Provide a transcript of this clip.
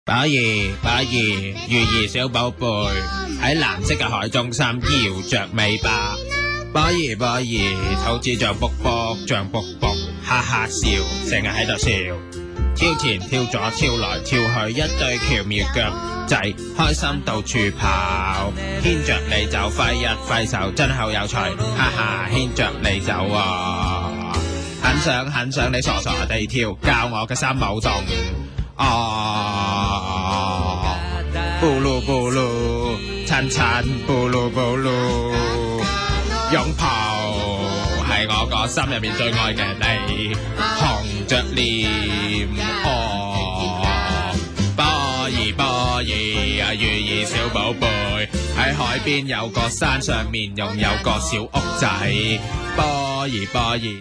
寶兒，寶兒，魚兒小寶貝喺藍色嘅海中心搖着尾巴。寶兒，寶兒，肚子脹卜卜，脹卜卜，哈哈笑，成日喺度笑。跳前跳左跳來跳去，一對巧妙腳仔，開心到處跑。牽着你走，揮一揮手，真好有趣，哈哈！牽着你走啊，很想你傻傻地跳，教我嘅心舞動。布魯布魯，親親布魯布魯，擁抱係我個心入面最愛嘅你，紅着臉波兒波兒啊，魚兒小寶貝喺海邊有個山上面，仲有個小屋仔，波兒波兒。